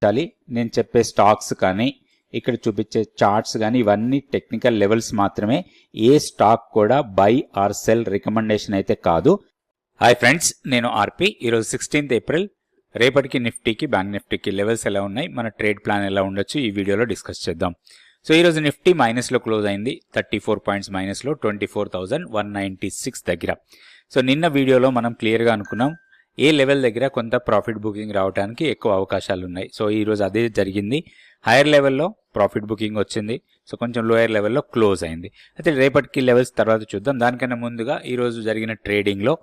నేను చెప్పే స్టాక్స్ కానీ ఇక్కడ చూపించే చార్ట్స్ కానీ ఇవన్నీ టెక్నికల్ లెవెల్స్ మాత్రమే. ఏ స్టాక్ కూడా బై ఆర్ సెల్ రికమెండేషన్ అయితే కాదు. హాయ్ ఫ్రెండ్స్, నేను ఆర్పి. ఈరోజు 16th ఏప్రిల్. రేపటికి నిఫ్టీకి బ్యాంక్ నిఫ్టీకి లెవెల్స్ ఎలా ఉన్నాయి, మన ట్రేడ్ ప్లాన్ ఎలా ఉండొచ్చు ఈ వీడియోలో డిస్కస్ చేద్దాం. సో ఈరోజు నిఫ్టీ మైనస్లో క్లోజ్ అయింది, 34 పాయింట్స్ మైనస్లో, 24,196 దగ్గర. సో నిన్న వీడియోలో మనం క్లియర్గా అనుకున్నాం ఏ లెవెల్ దగ్గర కొంత ప్రాఫిట్ బుకింగ్ రావడానికి ఎక్కువ అవకాశాలు ఉన్నాయి. సో ఈరోజు అదే జరిగింది. హైయర్ లెవెల్లో ప్రాఫిట్ బుకింగ్ వచ్చింది, సో కొంచెం లోయర్ లెవెల్లో క్లోజ్ అయింది. అయితే రేపటికి లెవెల్స్ తర్వాత చూద్దాం. దానికన్నా ముందుగా ఈరోజు జరిగిన ట్రేడింగ్లో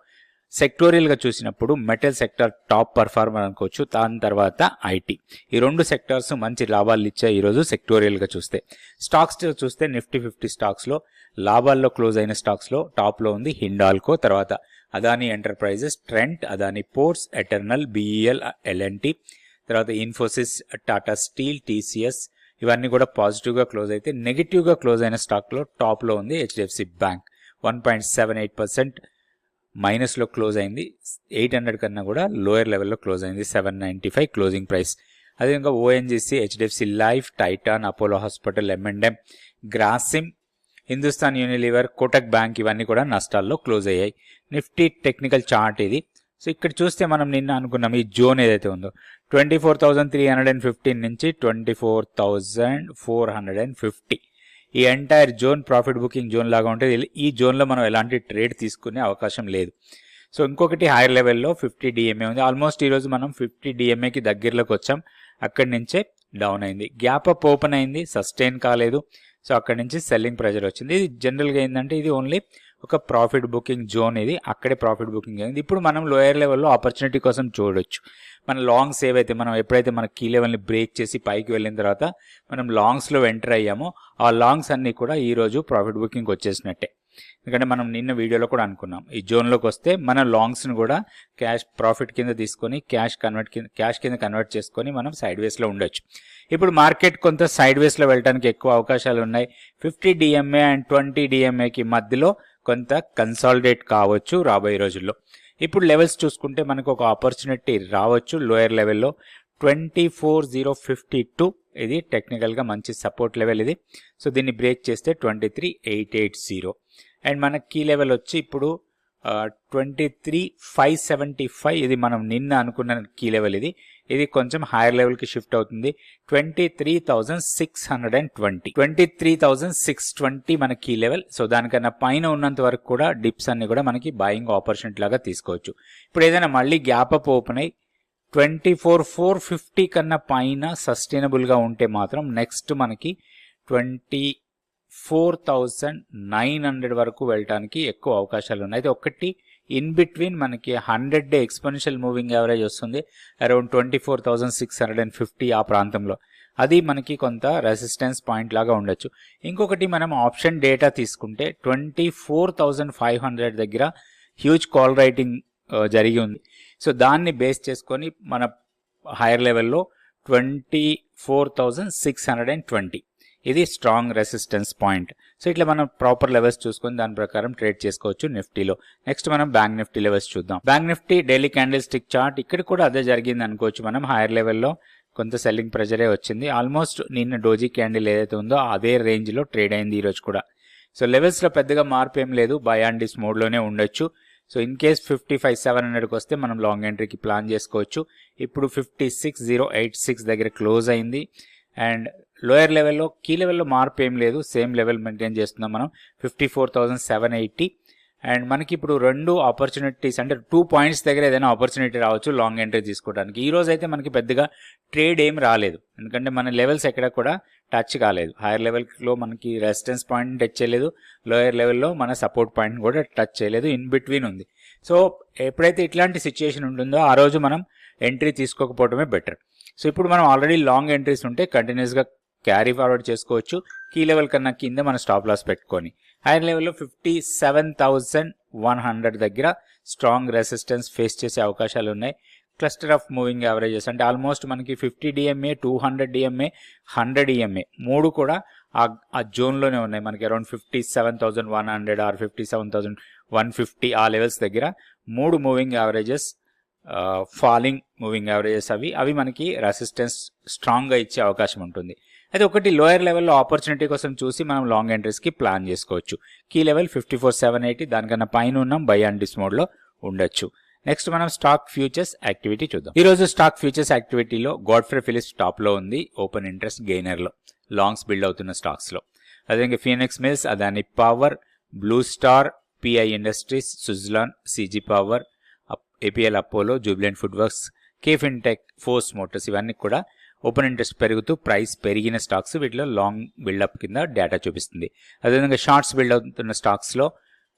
సెక్టోరియల్గా చూసినప్పుడు మెటల్ సెక్టర్ టాప్ పర్ఫార్మర్ అనుకోవచ్చు. దాని తర్వాత ఐటీ, ఈ రెండు సెక్టార్స్ మంచి లాభాలు ఇచ్చాయి ఈరోజు సెక్టోరియల్గా చూస్తే. స్టాక్స్ చూస్తే నిఫ్టీ 50 స్టాక్స్లో లాభాల్లో క్లోజ్ అయిన స్టాక్స్లో టాప్లో ఉంది హిండాల్కో, తర్వాత Adani Enterprises, Trent, Adani Ports, Eternal, BEL, L and T, తర్వాత ఇన్ఫోసిస్, టాటా స్టీల్, టీసీఎస్, ఇవన్నీ కూడా పాజిటివ్గా క్లోజ్ అయితే. నెగిటివ్గా క్లోజ్ అయిన స్టాక్లో టాప్లో ఉంది హెచ్డిఎఫ్సి బ్యాంక్, 1.78% మైనస్లో క్లోజ్ అయింది. 800 కన్నా కూడా లోయర్ లెవెల్లో క్లోజ్ అయింది, 795 క్లోజింగ్ ప్రైస్. అదేవిధంగా ONGC, HDFC life, Titan, Apollo hospital, ఎంఎండ్ఎం, Grasim, Hindustan Unilever, Kotak bank ఇవన్నీ కూడా నష్టాల్లో క్లోజ్ అయ్యాయి. నిఫ్టీ టెక్నికల్ చార్ట్ ఇది. సో ఇక్కడ చూస్తే మనం నిన్న అనుకున్నాం ఈ జోన్ ఏదైతే ఉందో 24,315 నుంచి 24,450, ఈ entire zone profit booking zone లాగా ఉంటుంది. ఈ జోన్లో మనం ఎలాంటి ట్రేడ్ తీసుకునే అవకాశం లేదు. సో ఇంకొకటి హైయర్ లెవెల్లో 50 డిఎంఏ ఉంది. ఆల్మోస్ట్ ఈరోజు మనం 50 డిఎంఏకి దగ్గరలోకి వచ్చాం. అక్కడి నుంచే డౌన్ అయింది, గ్యాప్ అప్ ఓపెన్ అయింది, సస్టైన్ కాలేదు. సో అక్కడి నుంచి సెల్లింగ్ ప్రెజర్ వచ్చింది. ఇది జనరల్గా ఏంటంటే ఇది ఓన్లీ ఒక ప్రాఫిట్ బుకింగ్ జోన్, ఇది అక్కడే ప్రాఫిట్ బుకింగ్ అయింది. ఇప్పుడు మనం లోయర్ లెవెల్లో ఆపర్చునిటీ కోసం చూడొచ్చు. మన లాంగ్స్ ఏవైతే మనం ఎప్పుడైతే మన కీ లెవెల్ని బ్రేక్ చేసి పైకి వెళ్ళిన తర్వాత మనం లాంగ్స్లో ఎంటర్ అయ్యామో ఆ లాంగ్స్ అన్నీ కూడా ఈరోజు ప్రాఫిట్ బుకింగ్ వచ్చేసినట్టే. ఎందుకంటే మనం నిన్న వీడియోలో కూడా అనుకున్నాం ఈ జోన్లోకి వస్తే మన లాంగ్స్ని కూడా క్యాష్ ప్రాఫిట్ కింద తీసుకొని క్యాష్ కింద కన్వర్ట్ చేసుకొని మనం సైడ్ వేస్లో ఉండొచ్చు. ఇప్పుడు మార్కెట్ కొంత సైడ్ వేస్లో వెళ్ళడానికి ఎక్కువ అవకాశాలు ఉన్నాయి. 50 డిఎంఏ అండ్ 20 డిఎంఏకి మధ్యలో కొంత కన్సాలిడేట్ కావచ్చు రాబోయే రోజుల్లో. ఇప్పుడు లెవెల్స్ చూసుకుంటే మనకు ఒక ఆపర్చునిటీ రావచ్చు లోయర్ లెవెల్లో 24,052, ఇది టెక్నికల్గా మంచి సపోర్ట్ లెవెల్ ఇది. సో దీన్ని బ్రేక్ చేస్తే 23,880 అండ్ మన కీ లెవెల్ వచ్చి ఇప్పుడు 23,575, ఇది మనం నిన్న అనుకున్న కీ లెవెల్. ఇది కొంచెం హైయర్ లెవెల్కి షిఫ్ట్ అవుతుంది. 23,620, 23,620 మన కీ లెవెల్. సో దానికన్నా పైన ఉన్నంత వరకు కూడా డిప్స్ అన్ని కూడా మనకి బయింగ్ ఆపర్చునిటీ లాగా తీసుకోవచ్చు. ఇప్పుడు ఏదైనా మళ్ళీ గ్యాప్ అప్ ఓపెన్ అయ్యి 24,450 కన్నా పైన సస్టైనబుల్గా ఉంటే మాత్రం నెక్స్ట్ మనకి 24,900 వరకు వెళ్ళడానికి ఎక్కువ అవకాశాలు ఉన్నాయి. అయితే ఒకటి ఇన్ బిట్వీన్ మనకి 100-డే ఎక్స్పోనెన్షియల్ మూవింగ్ యావరేజ్ వస్తుంది అరౌండ్ 24,650 ఆ ప్రాంతంలో. అది మనకి కొంత రెసిస్టెన్స్ పాయింట్ లాగా ఉండొచ్చు. ఇంకొకటి మనం ఆప్షన్ డేటా తీసుకుంటే 24,500 దగ్గర హ్యూజ్ కాల్ రైటింగ్ జరిగి ఉంది. సో దాన్ని బేస్ చేసుకొని మన హైయర్ లెవెల్లో 24,620, ఇది స్ట్రాంగ్ రెసిస్టెన్స్ పాయింట్. సో ఇట్లా మనం ప్రాపర్ లెవెల్స్ చూసుకొని దాని ప్రకారం ట్రేడ్ చేసుకోవచ్చు నిఫ్టీలో. నెక్స్ట్ మనం బ్యాంక్ నిఫ్టీ లెవెల్స్ చూద్దాం. Bank Nifty daily candle stick chart, ఇక్కడ కూడా అదే జరిగింది అనుకోవచ్చు. మనం హైయర్ లెవెల్లో కొంత సెల్లింగ్ ప్రెజరే వచ్చింది. ఆల్మోస్ట్ నిన్న డోజీ క్యాండిల్ ఏదైతే ఉందో అదే రేంజ్లో ట్రేడ్ అయింది ఈరోజు కూడా. సో లెవెల్స్లో పెద్దగా మార్పు ఏం లేదు, బై అండ్ డిస్ మోడ్లోనే ఉండొచ్చు. సో ఇన్ కేస్ 55,700కి వస్తే మనం లాంగ్ ఎంట్రీకి ప్లాన్ చేసుకోవచ్చు. ఇప్పుడు 56,086 దగ్గర క్లోజ్ అయింది. అండ్ లోయర్ లెవెల్లో కీ లెవెల్లో మార్పు ఏం లేదు, సేమ్ లెవెల్ మెయింటైన్ చేస్తున్నాం మనం, 54,780. అండ్ మనకి ఇప్పుడు రెండు ఆపర్చునిటీస్ అంటే 2 పాయింట్స్ దగ్గర ఏదైనా ఆపర్చునిటీ రావచ్చు లాంగ్ ఎంట్రీ తీసుకోవడానికి. ఈ రోజు అయితే మనకి పెద్దగా ట్రేడ్ ఏం రాలేదు, ఎందుకంటే మన లెవెల్స్ ఎక్కడ కూడా టచ్ కాలేదు. హైయర్ లెవెల్లో మనకి రెసిస్టెన్స్ పాయింట్ టచ్ చేయలేదు, లోయర్ లెవెల్లో మన సపోర్ట్ పాయింట్ కూడా టచ్ చేయలేదు, ఇన్ బిట్వీన్ ఉంది. సో ఎప్పుడైతే ఇట్లాంటి సిచ్యుయేషన్ ఉంటుందో ఆ రోజు మనం ఎంట్రీ తీసుకోకపోవడమే బెటర్. సో ఇప్పుడు మనం ఆల్రెడీ లాంగ్ ఎంట్రీస్ ఉంటే కంటిన్యూస్గా క్యారీ ఫార్వర్డ్ చేసుకోవచ్చు. కీ లెవెల్ కన్నా కింద మన స్టాప్ లాస్ పెట్టుకొని హైయర్ లెవెల్లో 57,100 దగ్గర స్ట్రాంగ్ రెసిస్టెన్స్ ఫేస్ చేసే అవకాశాలు ఉన్నాయి. క్లస్టర్ ఆఫ్ మూవింగ్ యావరేజెస్ అంటే ఆల్మోస్ట్ మనకి 50 డిఎంఏ, 200 డిఎంఏ, 100 డిఎంఏ మూడు కూడా ఆ జోన్లోనే ఉన్నాయి. మనకి అరౌండ్ 57,100 ఆర్ 57,150 ఆ లెవెల్స్ దగ్గర మూడు moving averages falling moving averages అవి మనకి రెసిస్టెన్స్ స్ట్రాంగ్గా ఇచ్చే అవకాశం ఉంటుంది. అయితే ఒకటి లోయర్ లెవెల్లో ఆపర్చునిటీ కోసం చూసి మనం లాంగ్ ఎంట్రీస్కి ప్లాన్ చేసుకోవచ్చు. కీ లెవెల్ 54,780, దానికన్నా పైన ఉన్నాం, బై అండ్ డిస్ మోడ్లో ఉండొచ్చు. నెక్స్ట్ మనం స్టాక్ ఫ్యూచర్స్ యాక్టివిటీ చూద్దాం. ఈ రోజు స్టాక్ ఫ్యూచర్స్ యాక్టివిటీలో గాడ్ఫ్రే ఫిలిప్స్ టాప్లో ఉంది, ఓపెన్ ఇంట్రెస్ట్ గెయినర్లో, లాంగ్స్ బిల్డ్ అవుతున్న స్టాక్స్లో. అదేవిధంగా Phoenix Mills, Adani Power, Blue Star, PI Industries, Suzlon, CG Power, APL Apollo, Jubilant Food Works, KFintech, Force Motors ఇవన్నీ కూడా ఓపెన్ ఇంట్రెస్ట్ పెరుగుతూ ప్రైస్ పెరిగిన స్టాక్స్. వీటిలో లాంగ్ బిల్డప్ కింద డేటా చూపిస్తుంది. అదేవిధంగా షార్ట్స్ బిల్డ్ అవుతున్న స్టాక్స్లో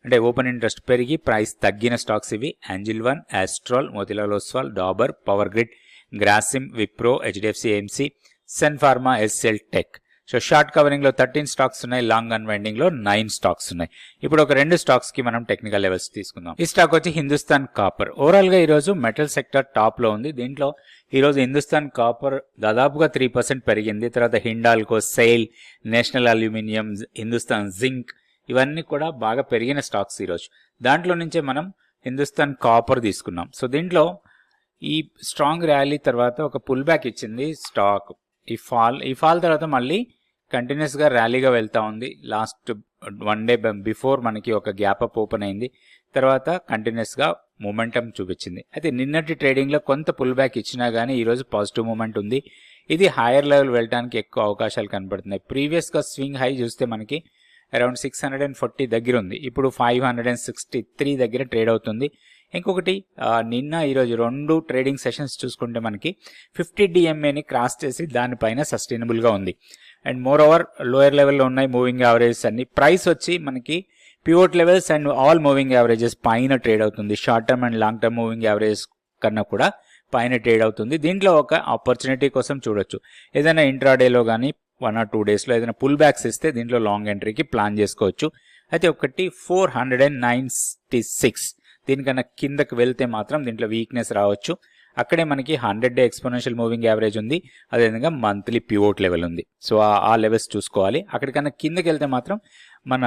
అంటే ఓపెన్ ఇంట్రెస్ట్ పెరిగి ప్రైస్ తగ్గిన స్టాక్స్ ఇవి Angel One, Astral, Motilal Oswal, Dabur, Power Grid, Grasim, Wipro, HDFC AMC, Sun Pharma, SL tech. So short covering లో 13 స్టాక్స్ ఉన్నాయి, లాంగ్ అన్వైండింగ్ లో 9 స్టాక్స్ ఉన్నాయి. ఇప్పుడు ఒక 2 స్టాక్స్ కి మనం టెక్నికల్ లెవెల్స్ తీసుకుందాం. ఈ స్టాక్ వచ్చి హిందుస్థాన్ కాపర్. ఓవరాల్ గా ఈ రోజు మెటల్ సెక్టర్ టాప్ లో ఉంది. దీంట్లో ఈ రోజు హిందుస్థాన్ కాపర్ దాదాపుగా 3% పెరిగింది. తర్వాత Hindalco, SAIL, national aluminium, Hindustan zinc ఇవన్నీ కూడా బాగా పెరిగిన స్టాక్స్ ఈరోజు. దాంట్లో నుంచే మనం హిందుస్థాన్ కాపర్ తీసుకున్నాం. సో దీంట్లో ఈ స్ట్రాంగ్ ర్యాలీ తర్వాత ఒక పుల్ బ్యాక్ ఇచ్చింది స్టాక్. ఈ ఫాల్ తర్వాత మళ్ళీ కంటిన్యూస్ గా ర్యాలీగా వెళ్తా ఉంది. లాస్ట్ 1 డే బిఫోర్ మనకి ఒక గ్యాప్ అప్ ఓపెన్ అయింది, తర్వాత కంటిన్యూస్ గా మూమెంటం చూపించింది. అయితే నిన్నటి ట్రేడింగ్ లో కొంత పుల్ బ్యాక్ ఇచ్చినా గానీ ఈ రోజు పాజిటివ్ మూమెంట్ ఉంది. ఇది హైయర్ లెవెల్ వెళ్ళడానికి ఎక్కువ అవకాశాలు కనబడుతున్నాయి. ప్రీవియస్ గా స్వింగ్ హై చూస్తే మనకి అరౌండ్ 640 దగ్గర ఉంది, ఇప్పుడు 563 దగ్గర ట్రేడ్ అవుతుంది. ఇంకొకటి నిన్న ఈరోజు 2 ట్రేడింగ్ సెషన్స్ చూసుకుంటే మనకి 50 DMAని క్రాస్ చేసి దానిపైన సస్టైనబుల్ గా ఉంది. అండ్ మోర్ ఓవర్ లోయర్ లెవెల్లో ఉన్నాయి మూవింగ్ యావరేజెస్ అన్ని. ప్రైస్ వచ్చి మనకి pivot levels and all moving averages పైన ట్రేడ్ అవుతుంది. Short term and long term moving averages కన్నా కూడా పైన ట్రేడ్ అవుతుంది. దీంట్లో ఒక ఆపర్చునిటీ కోసం చూడొచ్చు. ఏదైనా ఇంట్రాడేలో కానీ 1 or 2 డేస్లో ఏదైనా పుల్ బ్యాక్స్ ఇస్తే దీంట్లో లాంగ్ ఎంట్రీకి ప్లాన్ చేసుకోవచ్చు. అయితే ఒకటి 496, దీనికన్నా కిందకి వెళ్తే మాత్రం దీంట్లో వీక్నెస్ రావచ్చు. అక్కడే మనకి 100 డే ఎక్స్పోనెన్షియల్ మూవింగ్ యావరేజ్ ఉంది, అదేవిధంగా మంత్లీ పివోట్ లెవెల్ ఉంది. సో ఆ లెవెల్స్ చూసుకోవాలి. అక్కడికన్నా కిందకి వెళ్తే మాత్రం మన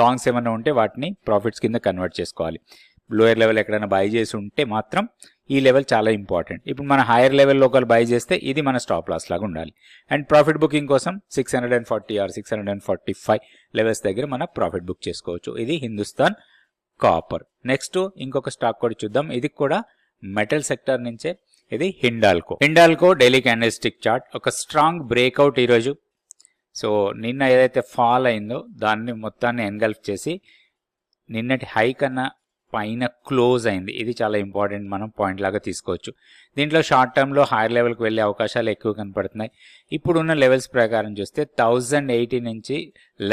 లాంగ్స్ ఏమైనా ఉంటే వాటిని ప్రాఫిట్స్ కింద కన్వర్ట్ చేసుకోవాలి. లోయర్ లెవెల్ ఎక్కడైనా బై చేసి ఉంటే మాత్రం ఈ లెవెల్ చాలా ఇంపార్టెంట్. ఇప్పుడు మన హైయర్ లెవెల్లో ఒకళ్ళు బై చేస్తే ఇది మన స్టాప్ లాస్ లాగా ఉండాలి. అండ్ ప్రాఫిట్ బుకింగ్ కోసం 640 or 645 లెవెల్స్ దగ్గర మన ప్రాఫిట్ బుక్ చేసుకోవచ్చు. ఇది హిందుస్థాన్ కాపర్. నెక్స్ట్ ఇంకొక స్టాక్ కూడా చూద్దాం. ఇది కూడా మెటల్ సెక్టర్ నుంచే, ఇది Hindalco daily candle stick chart. ఒక స్ట్రాంగ్ బ్రేక్అవుట్ ఈరోజు. సో నిన్న ఏదైతే ఫాల్ అయిందో దాన్ని మొత్తాన్ని ఎన్గల్ఫ్ చేసి నిన్నటి హై కన్నా పైన క్లోజ్ అయింది. ఇది చాలా ఇంపార్టెంట్, మనం పాయింట్ లాగా తీసుకోవచ్చు. దీంట్లో షార్ట్ టర్మ్లో హైయర్ లెవెల్కి వెళ్ళే అవకాశాలు ఎక్కువ కనపడుతున్నాయి. ఇప్పుడున్న లెవెల్స్ ప్రకారం చూస్తే 1080 నుంచి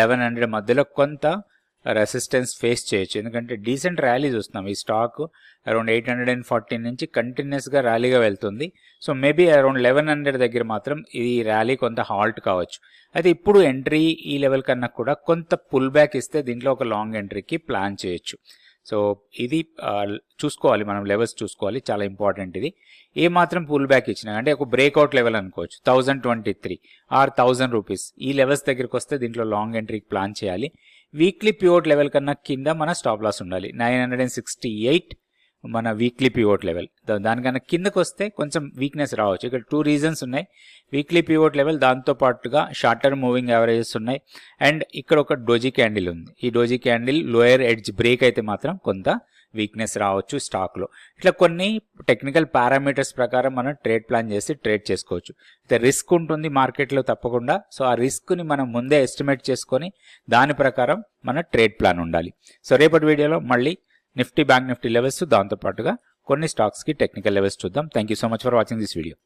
1100 మధ్యలో కొంత రెసిస్టెన్స్ ఫేస్ చేయొచ్చు. ఎందుకంటే డీసెంట్ ర్యాలీ చూస్తున్నాం. ఈ స్టాక్ అరౌండ్ 840 నుంచి కంటిన్యూస్గా ర్యాలీగా వెళ్తుంది. సో మేబీ అరౌండ్ 1100 దగ్గర మాత్రం ఈ ర్యాలీ కొంత హాల్ట్ కావచ్చు. అయితే ఇప్పుడు ఎంట్రీ ఈ లెవెల్ కన్నా కూడా కొంత పుల్ బ్యాక్ ఇస్తే దీంట్లో ఒక లాంగ్ ఎంట్రీకి ప్లాన్ చేయొచ్చు. సో ఇది చూసుకోవాలి, మనం లెవెల్స్ చూసుకోవాలి, చాలా ఇంపార్టెంట్. ఇది ఏ మాత్రం పుల్ బ్యాక్ ఇచ్చినా అంటే ఒక బ్రేక్అవుట్ లెవెల్ అనుకోవచ్చు 1023 ఆర్ 1000 రూపీస్, ఈ లెవెల్స్ దగ్గరికి వస్తే దీంట్లో లాంగ్ ఎంట్రీకి ప్లాన్ చేయాలి. వీక్లీ పివోట్ లెవెల్ కన్నా కింద మన స్టాప్ లాస్ ఉండాలి. 968 మన వీక్లీ పివోట్ లెవెల్. దానికన్నా కిందకు వస్తే కొంచెం వీక్నెస్ రావచ్చు. ఇక్కడ 2 రీజన్స్ ఉన్నాయి. వీక్లీ పివోట్ లెవెల్, దాంతో పాటుగా షార్ట్ టర్మ్ మూవింగ్ యావరేజెస్ ఉన్నాయి. అండ్ ఇక్కడ ఒక డోజీ క్యాండిల్ ఉంది. ఈ doji candle lower edge break అయితే మాత్రం కొంత వీక్నెస్ రావచ్చు స్టాక్లో. ఇట్లా కొన్ని టెక్నికల్ పారామీటర్స్ ప్రకారం మనం ట్రేడ్ ప్లాన్ చేసి ట్రేడ్ చేసుకోవచ్చు. అయితే రిస్క్ ఉంటుంది మార్కెట్లో తప్పకుండా. సో ఆ రిస్క్ని మనం ముందే ఎస్టిమేట్ చేసుకొని దాని ప్రకారం మన ట్రేడ్ ప్లాన్ ఉండాలి. సో రేపటి వీడియోలో మళ్ళీ నిఫ్టీ, బ్యాంక్ నిఫ్టీ లెవెల్స్, దాంతోపాటుగా కొన్ని స్టాక్స్కి టెక్నికల్ లెవెల్స్ చూద్దాం. Thank you so much for watching this video.